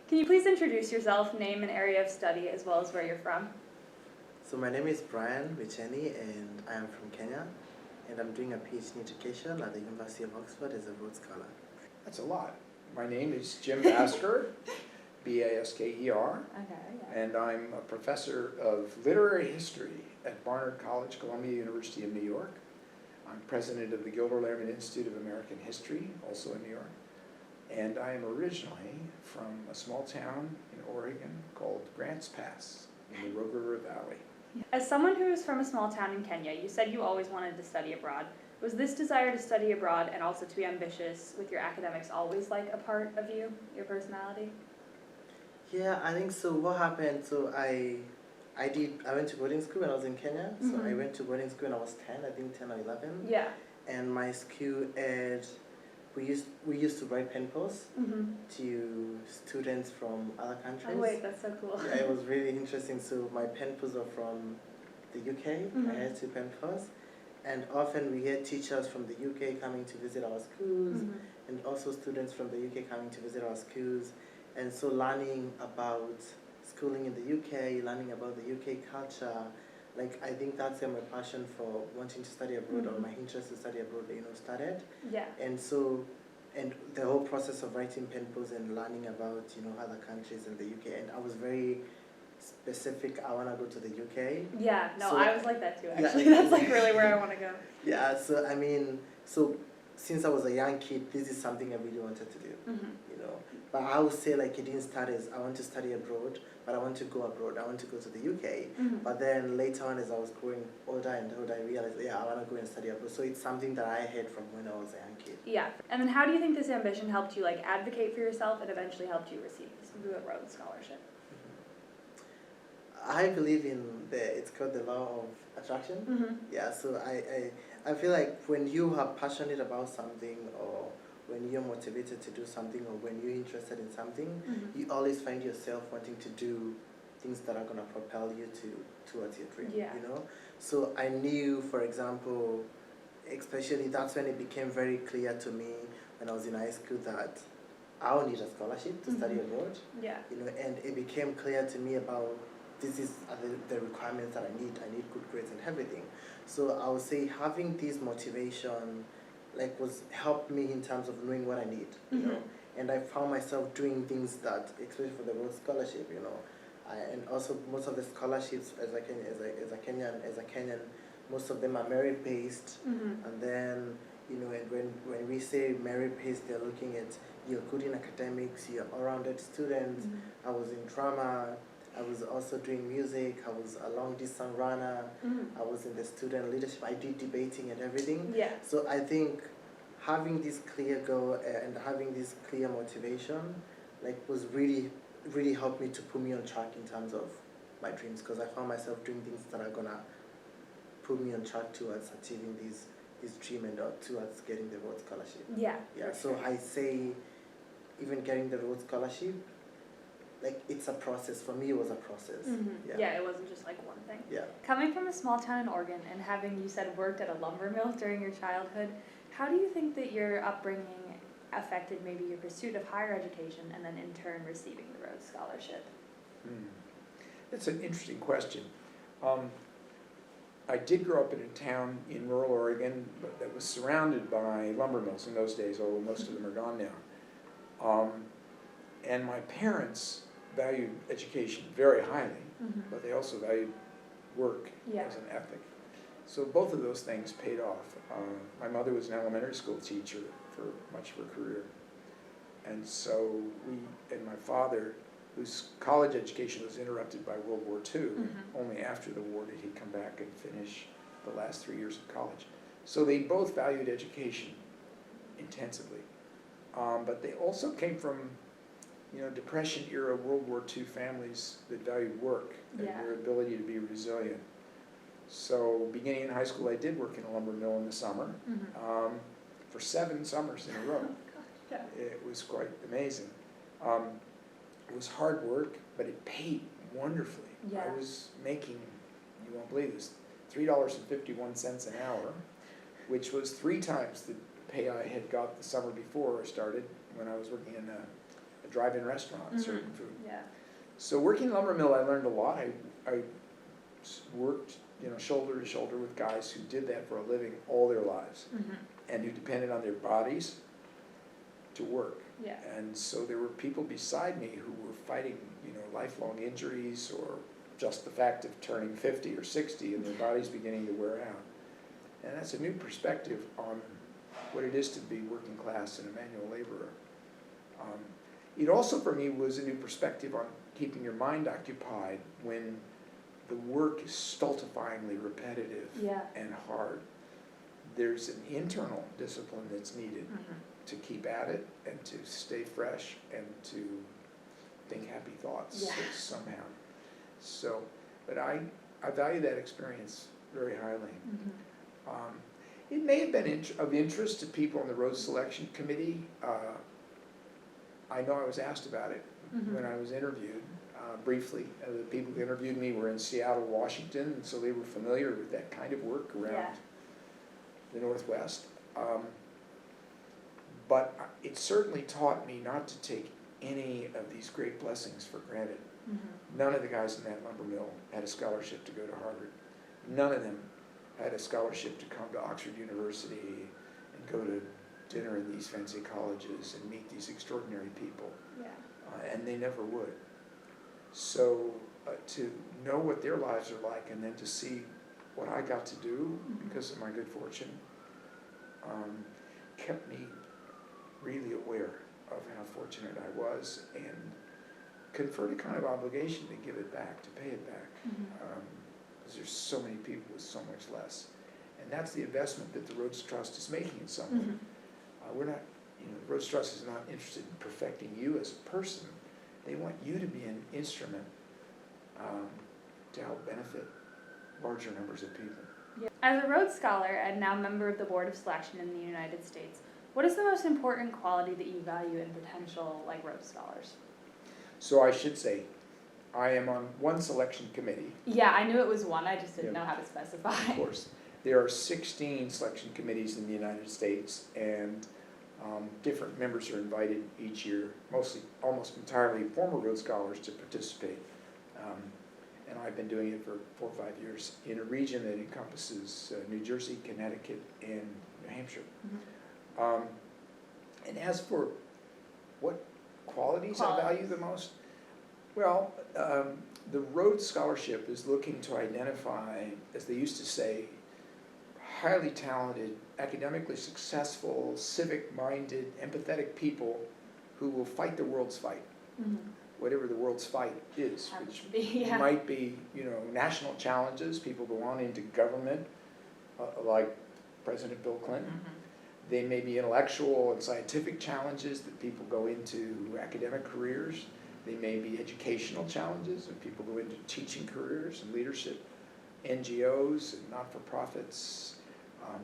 Can you please introduce yourself, name and area of study, as well as where you're from? So my name is Brian Micheni and I am from Kenya and I'm doing a PhD in education at the University of Oxford as a Rhodes Scholar. That's a lot. My name is Jim Basker, B-A-S-K-E-R, and I'm a professor of literary history at Barnard College, Columbia University of New York. I'm president of the Gilder Lehrman Institute of American History, also in New York. And I am originally from a small town in Oregon called Grants Pass in the Rogue River Valley. As someone who is from a small town in Kenya, you said you always wanted to study abroad. Was this desire to study abroad and also to be ambitious with your academics always like a part of you, your personality? Yeah, I think so. What happened, so I went to boarding school when I was in Kenya. So I went to boarding school when I was 10, I think 10 or 11. Yeah. And my school we used to write pen pals to students from other countries. Oh wait, that's so cool. Yeah, it was really interesting. So my pen pals are from the UK. I had 2 pen pals. And often we had teachers from the UK coming to visit our schools and also students from the UK coming to visit our schools. And so learning about schooling in the UK, learning about the UK culture, like I think that's where my passion for wanting to study abroad or my interest to study abroad, started. Yeah. And so, and the whole process of writing pen pals and learning about, other countries in the UK. And I was very specific, I want to go to the UK. Yeah, no, So, I was like that too, actually. Yeah. That's like really where I want to go. Yeah, so I mean, since I was a young kid, this is something I really wanted to do, But I would say like it didn't start as I want to study abroad, but I want to go abroad. I want to go to the UK. But then later on, as I was growing older and older, I realized, I want to go and study abroad. So it's something that I had from when I was a young kid. Yeah, and then how do you think this ambition helped you like advocate for yourself and eventually helped you receive the Rhodes Scholarship? I believe in it's called the law of attraction. Yeah, so I feel like when you are passionate about something or when you're motivated to do something or when you're interested in something, you always find yourself wanting to do things that are going to propel you towards your dream, So I knew, for example, especially that's when it became very clear to me when I was in high school that I would need a scholarship to study abroad. Yeah. And it became clear to me about this is the requirements that I need. I need good grades and everything. So I would say having this motivation was helped me in terms of knowing what I need, And I found myself doing things that, especially for the Rhodes Scholarship, and also most of the scholarships as a Kenyan, most of them are merit-based, and then, and when we say merit-based, they're looking at you're good in academics, you're all-rounded student. I was in drama, I was also doing music, I was a long-distance runner, I was in the student leadership, I did debating and everything. Yeah. So I think having this clear goal and having this clear motivation, was really, really helped me to put me on track in terms of my dreams, because I found myself doing things that are gonna put me on track towards achieving this dream and towards getting the Rhodes Scholarship. Yeah. Yeah. So I say, even getting the Rhodes Scholarship, it's a process. For me, it was a process. Yeah, it wasn't just like one thing. Yeah. Coming from a small town in Oregon and having, you said, worked at a lumber mill during your childhood, how do you think that your upbringing affected maybe your pursuit of higher education and then in turn receiving the Rhodes Scholarship? That's an interesting question. I did grow up in a town in rural Oregon that was surrounded by lumber mills in those days, although most of them are gone now. And my parents valued education very highly, but they also valued work as an ethic. So both of those things paid off. My mother was an elementary school teacher for much of her career. And so and my father, whose college education was interrupted by World War II, only after the war did he come back and finish the last 3 years of college. So they both valued education intensively. But they also came from Depression-era World War II families that valued work and your ability to be resilient. So beginning in high school, I did work in a lumber mill in the summer for 7 summers in a row. It was quite amazing. It was hard work, but it paid wonderfully. I was making, you won't believe this, $3.51 an hour, which was 3 times the pay I had got the summer before I started when I was working in a a drive-in restaurant Mhm. serving food. Yeah. So working in lumber mill, I learned a lot. I worked, shoulder to shoulder with guys who did that for a living all their lives Mhm. and who depended on their bodies to work. Yeah. And so there were people beside me who were fighting, lifelong injuries or just the fact of turning 50 or 60 and their bodies beginning to wear out. And that's a new perspective on what it is to be working class and a manual laborer. It also, for me, was a new perspective on keeping your mind occupied when the work is stultifyingly repetitive Yeah. and hard. There's an internal discipline that's needed Mhm. to keep at it and to stay fresh and to think happy thoughts Yeah. somehow. So, but I value that experience very highly. Mhm. It may have been of interest to people on the Rhodes Selection Committee. I know I was asked about it Mhm. when I was interviewed briefly. The people who interviewed me were in Seattle, Washington, and so they were familiar with that kind of work around Yeah. the Northwest. But it certainly taught me not to take any of these great blessings for granted. Mhm. None of the guys in that lumber mill had a scholarship to go to Harvard. None of them had a scholarship to come to Oxford University and go to dinner in these fancy colleges and meet these extraordinary people. Yeah. And they never would. So to know what their lives are like and then to see what I got to do Mhm. because of my good fortune kept me really aware of how fortunate I was and conferred a kind of obligation to give it back, to pay it back. Mhm. Because there's so many people with so much less. And that's the investment that the Rhodes Trust is making in some way. Mhm. We're not, the Rhodes Trust is not interested in perfecting you as a person. They want you to be an instrument to help benefit larger numbers of people. Yeah. As a Rhodes Scholar and now member of the Board of Selection in the United States, what is the most important quality that you value in potential Rhodes Scholars? So I should say, I am on one selection committee, Yeah, I knew it was one, I just didn't Yeah. know how to specify. of course. There are 16 selection committees in the United States, and different members are invited each year, almost entirely former Rhodes Scholars to participate. And I've been doing it for 4 or 5 years in a region that encompasses New Jersey, Connecticut, and New Hampshire. Mhm. And as for what qualities I Qualities. value the most, well, the Rhodes Scholarship is looking to identify, as they used to say, highly talented, academically successful, civic-minded, empathetic people who will fight the world's fight, Mhm. whatever the world's fight is, Happens which to be, yeah. might be, national challenges. People go on into government, like President Bill Clinton. Mhm. They may be intellectual and scientific challenges that people go into academic careers. They may be educational challenges and people go into teaching careers and leadership, NGOs and not-for-profits.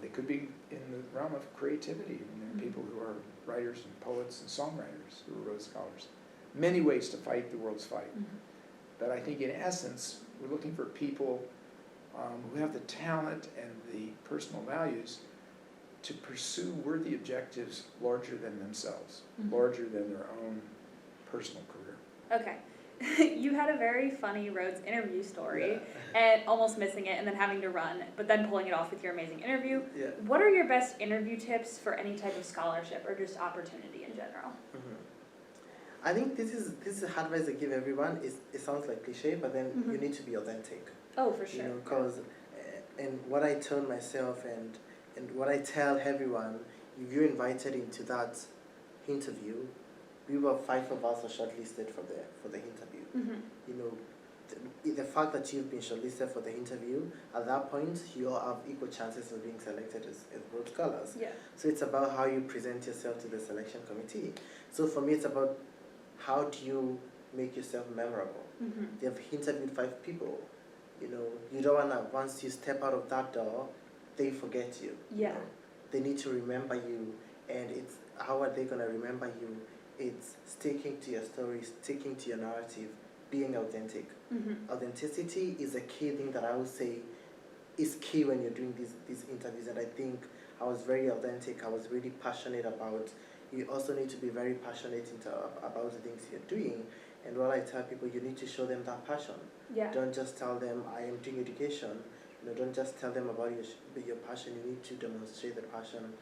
They could be in the realm of creativity. There are people who are writers and poets and songwriters who are Rhodes Scholars. Many ways to fight the world's fight. Mhm. But I think in essence, we're looking for people who have the talent and the personal values to pursue worthy objectives larger than themselves, Mhm. larger than their own personal career. Okay. You had a very funny Rhodes interview story, Yeah. and almost missing it and then having to run, but then pulling it off with your amazing interview. Yeah. What are your best interview tips for any type of scholarship or just opportunity in general? I think this is advice I give everyone. It sounds like cliche, but then Mhm. you need to be authentic. Oh, for sure. Because and what I told myself and what I tell everyone, if you're invited into that interview, we were 5 of us are shortlisted for the interview. Mhm. The fact that you've been shortlisted for the interview, at that point, you all have equal chances of being selected as Rhodes Scholars. Yeah. So it's about how you present yourself to the selection committee. So for me, it's about how do you make yourself memorable. Mhm. They've interviewed 5 people. You don't want to, once you step out of that door, they forget you. Yeah. They need to remember you, and it's how are they going to remember you? It's sticking to your story, sticking to your narrative, being authentic. Mhm. Authenticity is a key thing that I would say is key when you're doing these interviews, and I think I was very authentic. I was really passionate about. You also need to be very passionate about the things you're doing. And what I tell people, you need to show them that passion. Yeah. Don't just tell them I am doing education. Don't just tell them about your passion. You need to demonstrate the passion.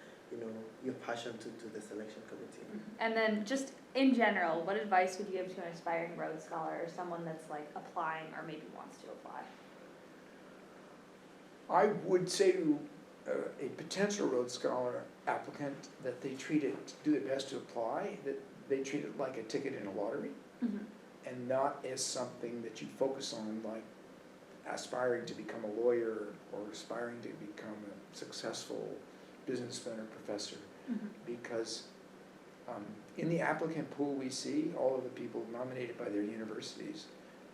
Your passion to the selection committee. And then just in general, what advice would you give to an aspiring Rhodes Scholar or someone that's like applying or maybe wants to apply? I would say to a potential Rhodes Scholar applicant that they do their best to apply, that they treat it like a ticket in a lottery, and not as something that you focus on like aspiring to become a lawyer or aspiring to become a successful businessman or professor. Because in the applicant pool we see, all of the people nominated by their universities,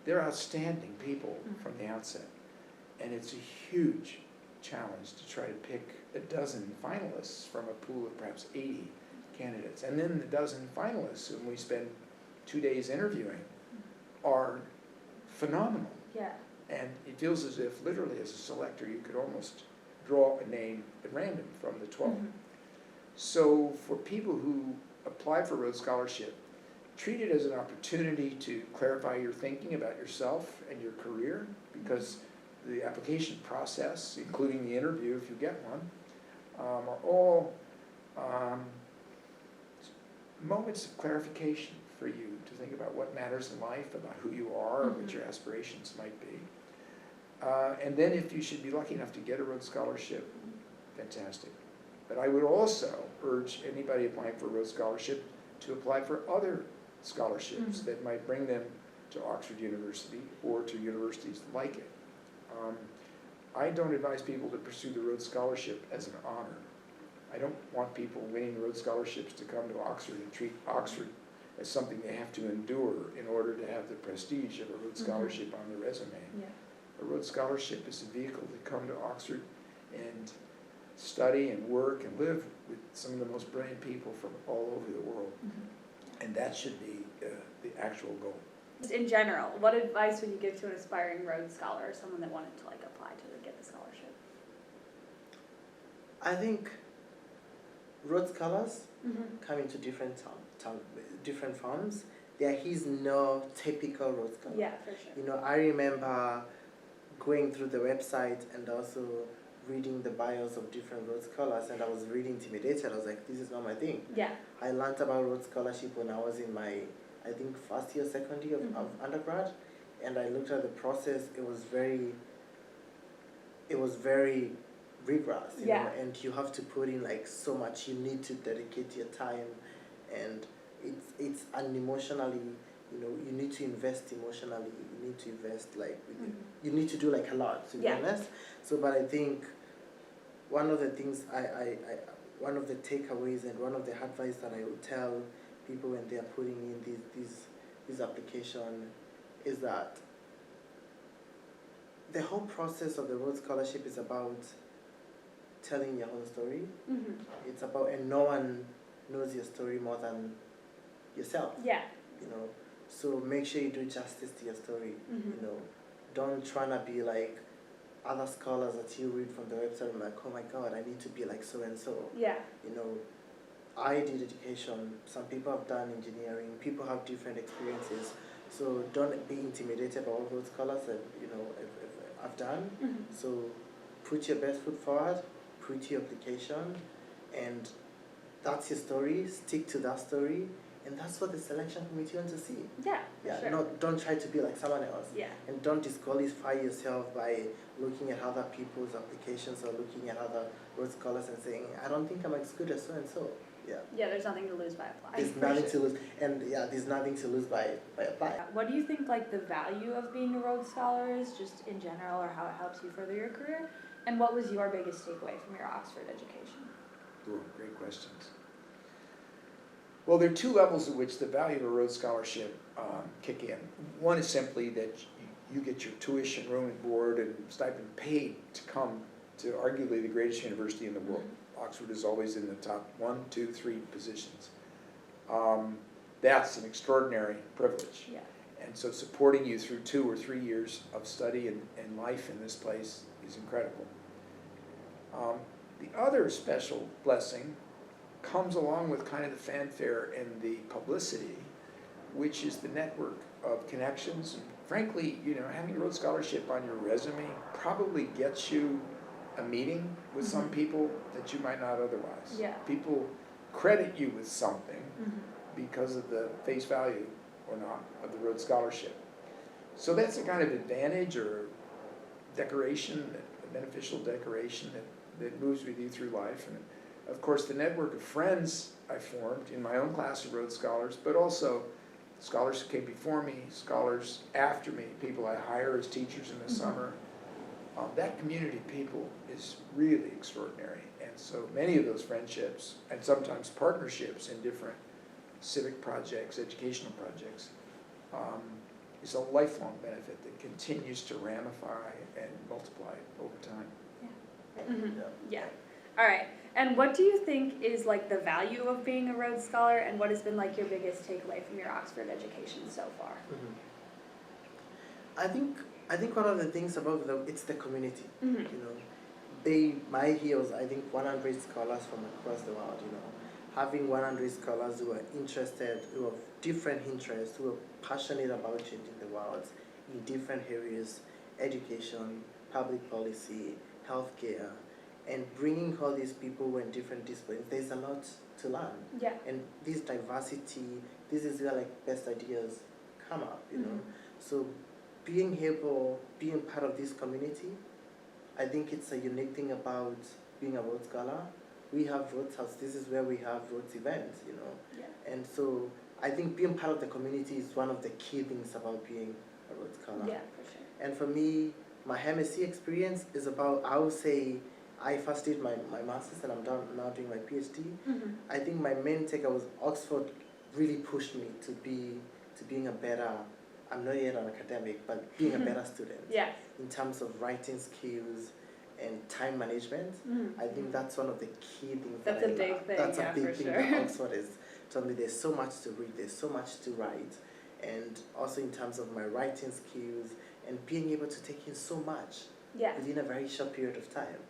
they're outstanding people from the outset. And it's a huge challenge to try to pick a dozen finalists from a pool of perhaps 80 candidates. And then the dozen finalists whom we spend 2 days interviewing are phenomenal. Yeah. And it feels as if literally as a selector you could almost draw a name at random from the 12. So for people who apply for Rhodes Scholarship, treat it as an opportunity to clarify your thinking about yourself and your career, because the application process, including the interview if you get one, are all moments of clarification for you to think about what matters in life, about who you are, what your aspirations might be. And then if you should be lucky enough to get a Rhodes Scholarship, fantastic. But I would also urge anybody applying for a Rhodes Scholarship to apply for other scholarships that might bring them to Oxford University or to universities like it. I don't advise people to pursue the Rhodes Scholarship as an honor. I don't want people winning Rhodes Scholarships to come to Oxford and treat Oxford as something they have to endure in order to have the prestige of a Rhodes Scholarship on their resume. Yeah. A Rhodes Scholarship is a vehicle to come to Oxford and study and work and live with some of the most brilliant people from all over the world. And that should be the actual goal. Just in general, what advice would you give to an aspiring Rhodes Scholar or someone that wanted to like apply to get the scholarship? I think Rhodes Scholars come into different different forms. There is no typical Rhodes Scholar. Yeah, for sure. I remember going through the website and also reading the bios of different Rhodes Scholars, and I was really intimidated. I was like, this is not my thing. Yeah. I learned about Rhodes Scholarship when I was in my, I think, first year, second year of undergrad, and I looked at the process. It was very rigorous, you know, and you have to put in like so much. You need to dedicate your time, and it's an emotionally, you need to invest emotionally. You need to invest like you need to do like a lot, to be honest. So, but I think one of the things one of the takeaways and one of the advice that I would tell people when they are putting in this application is that the whole process of the Rhodes Scholarship is about telling your own story. It's about, and no one knows your story more than yourself. Yeah. So make sure you do justice to your story. Don't try to be like other scholars that you read from the website. I'm like, oh my God, I need to be like so and so. Yeah. I did education. Some people have done engineering. People have different experiences. So don't be intimidated by what those scholars have done. So put your best foot forward. Put your application, and that's your story. Stick to that story, and that's what the selection committee wants to see. Yeah. Sure. Don't try to be like someone else. Yeah. And don't disqualify yourself by looking at other people's applications or looking at other Rhodes Scholars and saying, I don't think I'm as good as so and so. Yeah. Yeah. There's nothing to lose by applying. There's nothing to lose, and there's nothing to lose by applying. What do you think like the value of being a Rhodes Scholar is, just in general, or how it helps you further your career? And what was your biggest takeaway from your Oxford education? Ooh, great questions. Well, there are two levels at which the value of a Rhodes Scholarship kick in. One is simply that you get your tuition, room and board, and stipend paid to come to arguably the greatest university in the world. Oxford is always in the top 1, 2, 3 positions. That's an extraordinary privilege. Yeah. And so supporting you through 2 or 3 years of study and life in this place is incredible. The other special blessing comes along with kind of the fanfare and the publicity, which is the network of connections. And frankly, having a Rhodes Scholarship on your resume probably gets you a meeting with some people that you might not otherwise. Yeah. People credit you with something because of the face value or not of the Rhodes Scholarship. So that's a kind of advantage or decoration, a beneficial decoration that moves with you through life. And of course, the network of friends I formed in my own class of Rhodes Scholars, but also scholars who came before me, scholars after me, people I hire as teachers in the summer. That community of people is really extraordinary. And so many of those friendships, and sometimes partnerships in different civic projects, educational projects, is a lifelong benefit that continues to ramify and multiply over time. Yeah. All right. And what do you think is like the value of being a Rhodes Scholar, and what has been like your biggest takeaway from your Oxford education so far? I think one of the things about it's the community. My heroes, I think 100 scholars from across the world, having 100 scholars who are interested, who have different interests, who are passionate about changing the world in different areas, education, public policy, healthcare, and bringing all these people who are in different disciplines. There's a lot to learn. Yeah. And this diversity, this is where like best ideas come up, So being part of this community, I think it's a unique thing about being a Rhodes Scholar. We have Rhodes House, this is where we have Rhodes events, Yeah. And so I think being part of the community is one of the key things about being a Rhodes Scholar. Yeah, for sure. And for me, my MSc experience is about, I would say, I first did my master's and I'm now doing my PhD. I think my main takeaway was Oxford really pushed me to being a better, I'm not yet an academic, but being a better student. Yeah. In terms of writing skills and time management. I think that's one of the key things. That's a big thing, That's yeah, a big for thing sure. that Oxford is told me. There's so much to read, there's so much to write, and also in terms of my writing skills and being able to take in so much within a very short period of time.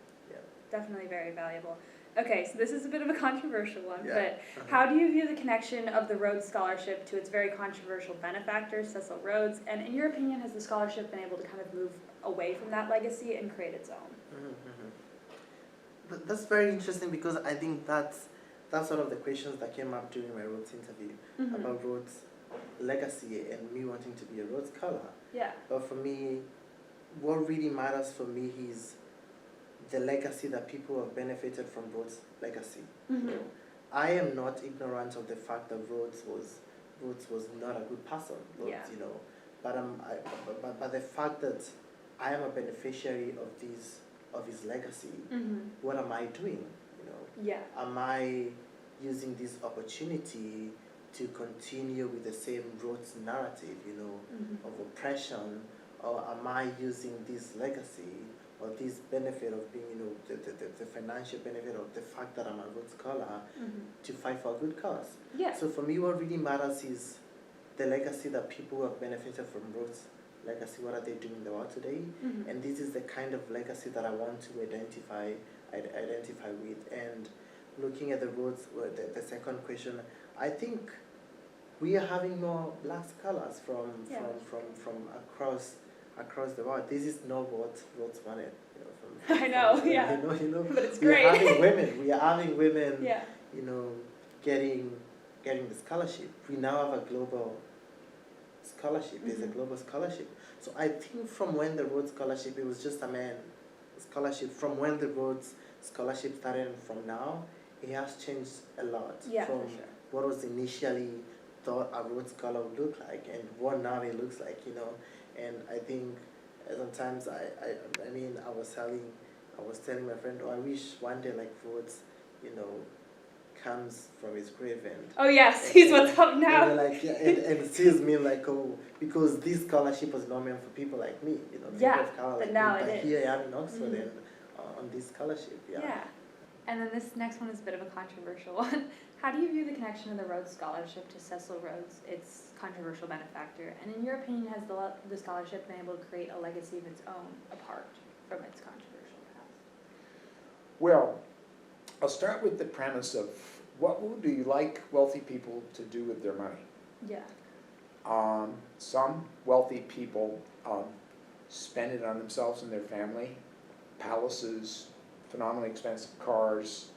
Definitely very valuable. Okay, so this is a bit of a controversial one, but Uh-huh. how do you view the connection of the Rhodes Scholarship to its very controversial benefactor, Cecil Rhodes? And in your opinion, has the scholarship been able to kind of move away from that legacy and create its own? But that's very interesting because I think that's one of the questions that came up during my Rhodes interview about Rhodes' legacy and me wanting to be a Rhodes Scholar. Yeah. But for me, what really matters for me is the legacy that people have benefited from Rhodes' legacy. I am not ignorant of the fact that Rhodes was not a good person. Rhodes, but the fact that I am a beneficiary of his legacy. What am I doing? Yeah. Am I using this opportunity to continue with the same Rhodes narrative, of oppression, or am I using this legacy or this benefit of being, the financial benefit of the fact that I'm a Rhodes Scholar to fight for a good cause? Yeah. So for me, what really matters is the legacy that people who have benefited from Rhodes' legacy, what are they doing in the world today? And this is the kind of legacy that I want to identify with. And looking at the Rhodes, the second question, I think we are having more black scholars from across the world. This is not what Rhodes wanted. I know, But it's great. We are having women. Yeah. Getting the scholarship. We now have a global scholarship. There's a global scholarship. So I think from when the Rhodes Scholarship, it was just a man scholarship. From when the Rhodes Scholarship started and from now, it has changed a lot. Yeah, from for sure. what was initially thought a Rhodes Scholar would look like and what now it looks like, And I think sometimes I was telling my friend, I wish one day like Rhodes, comes from his grave and Oh yeah, sees what's up now. And sees me like, because this scholarship was not meant for people like me, people of color like now me, but it is. here I am in Oxford and on this scholarship. Yeah. And then this next one is a bit of a controversial one. How do you view the connection of the Rhodes Scholarship to Cecil Rhodes, its controversial benefactor? And in your opinion, has the scholarship been able to create a legacy of its own apart from its controversial past? Well, I'll start with the premise of what would you like wealthy people to do with their money? Yeah. Some wealthy people spend it on themselves and their family, palaces, phenomenally expensive cars,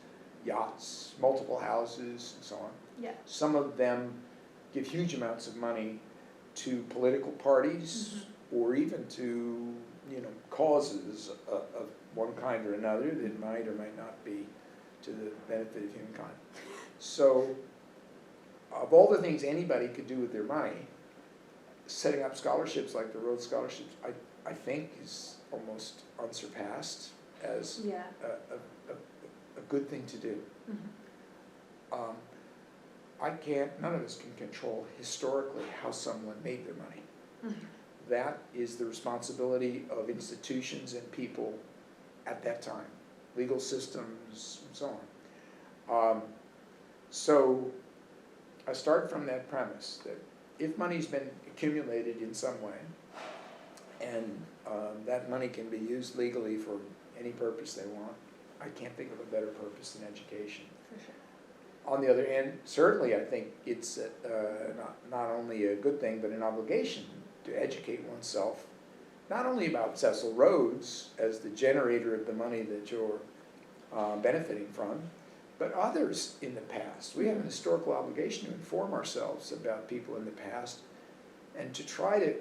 yachts, multiple houses, and so on. Yeah. Some of them give huge amounts of money to political parties or even to, causes of one kind or another that might or might not be to the benefit of humankind. So, of all the things anybody could do with their money, setting up scholarships like the Rhodes scholarships, I think is almost unsurpassed as Yeah. a good thing to do. None of us can control historically how someone made their money. That is the responsibility of institutions and people at that time, legal systems and so on. So I start from that premise that if money's been accumulated in some way, and that money can be used legally for any purpose they want, I can't think of a better purpose than education. For sure. On the other hand, certainly I think it's not only a good thing, but an obligation to educate oneself, not only about Cecil Rhodes as the generator of the money that you're benefiting from, but others in the past. We have an historical obligation to inform ourselves about people in the past and to try to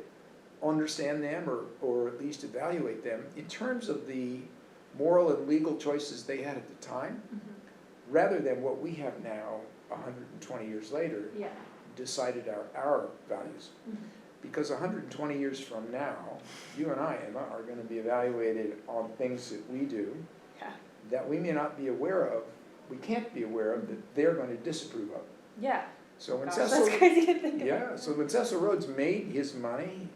understand them or at least evaluate them in terms of the moral and legal choices they had at the time, rather than what we have now, 120 years later, Yeah. decided our values. Because 120 years from now, you and I, Emma, are going to be evaluated on things that we do that we may not be aware of, we can't be aware of, that they're going to disapprove of. Yeah. So when Gosh, Cecil, that's crazy to think yeah, about. so when Cecil Rhodes made his money,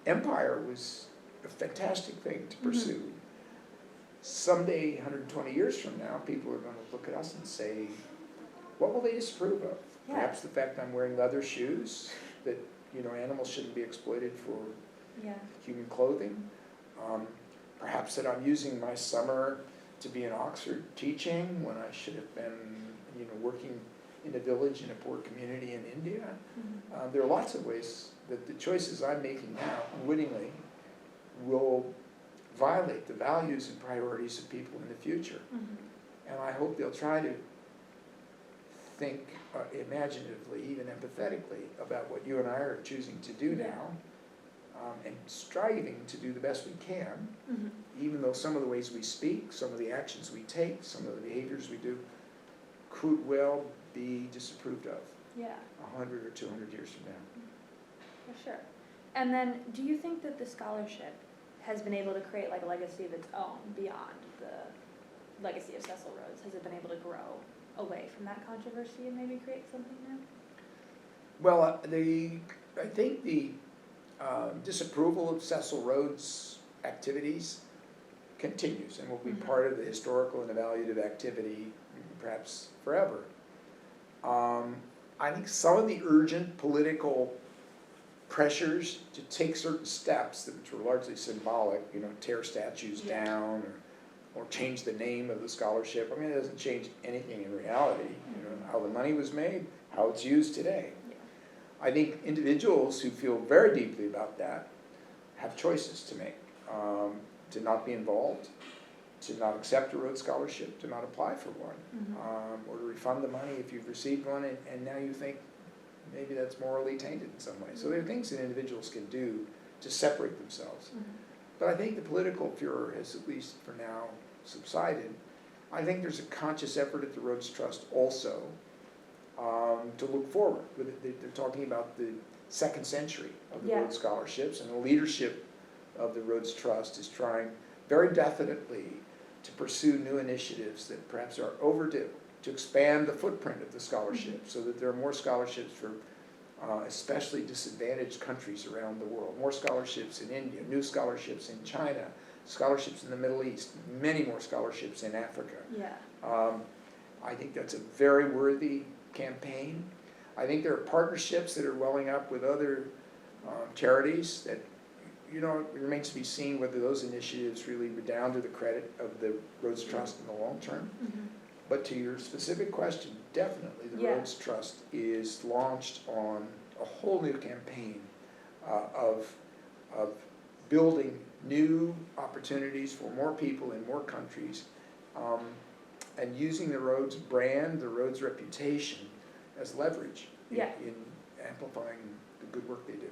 empire was a fantastic thing to pursue. Someday, 120 years from now, people are going to look at us and say, what will they disapprove of? Yeah. Perhaps the fact I'm wearing leather shoes, that animals shouldn't be exploited for Yeah. human clothing. Perhaps that I'm using my summer to be in Oxford teaching when I should have been, working in a village in a poor community in India. There are lots of ways that the choices I'm making now, unwittingly, will violate the values and priorities of people in the future. And I hope they'll try to think imaginatively, even empathetically, about what you and I are choosing to do now, and striving to do the best we can, even though some of the ways we speak, some of the actions we take, some of the behaviors we do could well be disapproved of Yeah. 100 or 200 years from now. For sure. And then, do you think that the scholarship has been able to create like a legacy of its own beyond the legacy of Cecil Rhodes? Has it been able to grow away from that controversy and maybe create something new? Well, I think the disapproval of Cecil Rhodes' activities continues and will be part of the historical and evaluative activity perhaps forever. I think some of the urgent political pressures to take certain steps, which were largely symbolic, tear statues down or change the name of the scholarship. I mean, it doesn't change anything in reality, how the money was made, how it's used today. I think individuals who feel very deeply about that have choices to make, to not be involved, to not accept a Rhodes Scholarship, to not apply for one, or to refund the money if you've received one and now you think maybe that's morally tainted in some way. So there are things that individuals can do to separate themselves. But I think the political furor has, at least for now, subsided. I think there's a conscious effort at the Rhodes Trust also to look forward. They're talking about the second century of the Rhodes Scholarships, and the leadership of the Rhodes Trust is trying very definitely to pursue new initiatives that perhaps are overdue, to expand the footprint of the scholarship so that there are more scholarships for especially disadvantaged countries around the world, more scholarships in India, new scholarships in China, scholarships in the Middle East, many more scholarships in Africa. I think that's a very worthy campaign. I think there are partnerships that are welling up with other charities that, it remains to be seen whether those initiatives really redound to the credit of the Rhodes Trust in the long term. But to your specific question, definitely the Yeah. Rhodes Trust is launched on a whole new campaign of building new opportunities for more people in more countries, and using the Rhodes brand, the Rhodes reputation as leverage Yeah. in amplifying the good work they do.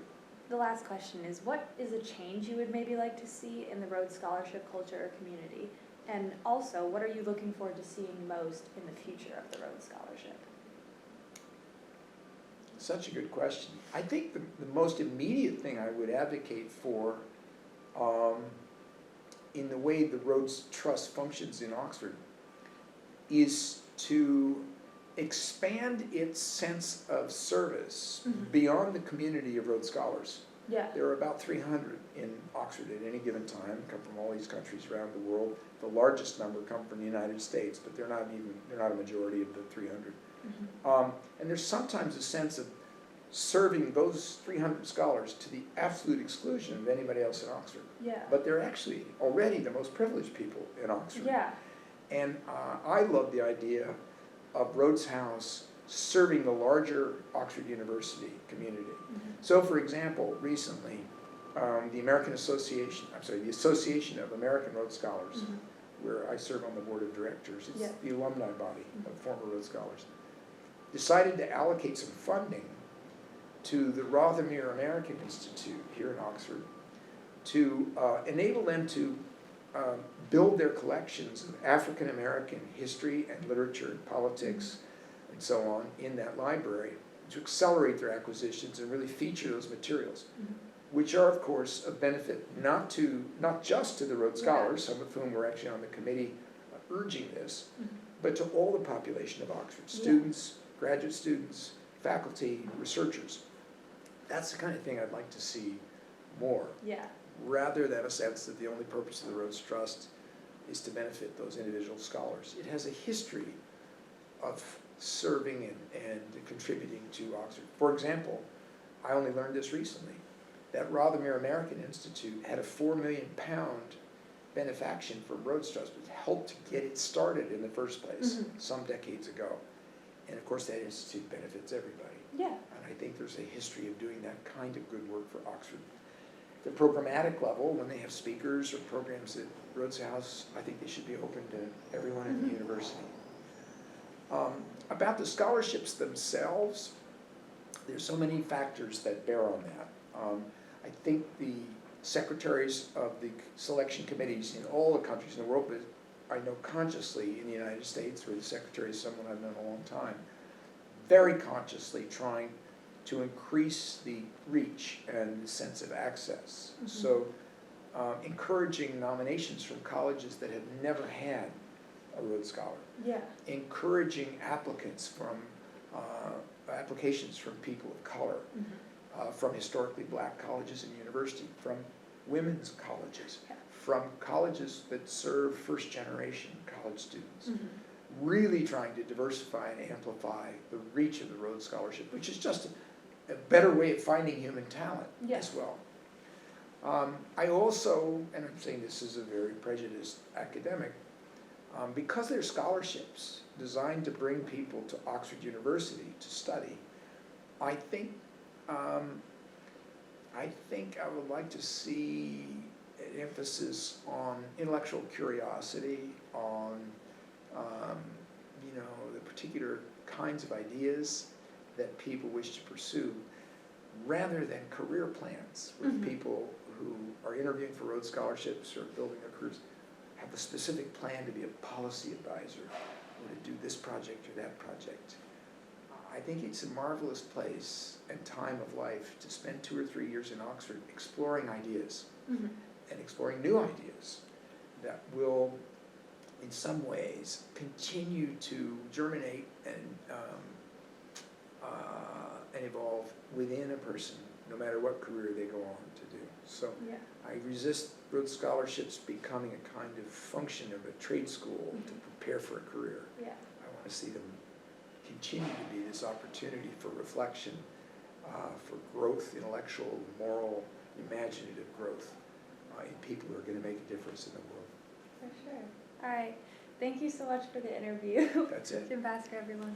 The last question is, what is a change you would maybe like to see in the Rhodes Scholarship culture or community? And also, what are you looking forward to seeing most in the future of the Rhodes Scholarship? Such a good question. I think the most immediate thing I would advocate for, in the way the Rhodes Trust functions in Oxford, is to expand its sense of service beyond the community of Rhodes Scholars. Yeah. There are about 300 in Oxford at any given time, come from all these countries around the world. The largest number come from the United States, but they're not a majority of the 300. And there's sometimes a sense of serving those 300 scholars to the absolute exclusion of anybody else in Oxford. Yeah. But they're actually already the most privileged people in Oxford. Yeah. And I love the idea of Rhodes House serving the larger Oxford University community. So for example, recently, the the Association of American Rhodes Scholars, where I serve on the board of directors, it's the alumni body of former Rhodes Scholars, decided to allocate some funding to the Rothermere American Institute here in Oxford to enable them to build their collections of African American history and literature and politics and so on in that library, to accelerate their acquisitions and really feature those materials, which are of course of benefit not just to the Rhodes Scholars, some of whom were actually on the committee urging this, but to all the population of Oxford, students, graduate students, faculty, researchers. That's the kind of thing I'd like to see more. Yeah. Rather than a sense that the only purpose of the Rhodes Trust is to benefit those individual scholars. It has a history of serving and contributing to Oxford. For example, I only learned this recently, that Rothermere American Institute had a £4 million benefaction from Rhodes Trust, which helped to get it started in the first place some decades ago. And of course that institute benefits everybody. Yeah. And I think there's a history of doing that kind of good work for Oxford. The programmatic level, when they have speakers or programs at Rhodes House, I think they should be open to everyone in the university. About the scholarships themselves, there's so many factors that bear on that. I think the secretaries of the selection committees in all the countries in the world, but I know consciously in the United States, where the secretary is someone I've known a long time, very consciously trying to increase the reach and the sense of access. So encouraging nominations from colleges that have never had a Rhodes Scholar. Yeah. Encouraging applicants from, applications from people of color, from historically black colleges and universities, from women's colleges, from colleges that serve first generation college students. Really trying to diversify and amplify the reach of the Rhodes Scholarship, which is just a better way of finding human talent as well. I also, and I'm saying this as a very prejudiced academic, because they're scholarships designed to bring people to Oxford University to study, I think I would like to see an emphasis on intellectual curiosity, on the particular kinds of ideas that people wish to pursue, rather than career plans, where people who are interviewing for Rhodes Scholarships or building their careers have a specific plan to be a policy advisor or to do this project or that project. I think it's a marvelous place and time of life to spend 2 or 3 years in Oxford exploring ideas and exploring new ideas that will, in some ways, continue to germinate and evolve within a person, no matter what career they go on to do. So I resist Rhodes Scholarships becoming a kind of function of a trade school to prepare for a career. I want to see them continue to be this opportunity for reflection, for growth, intellectual, moral, imaginative growth in people who are going to make a difference in the world. For sure. All right. Thank you so much for the interview. That's it. Jim Basker, everyone.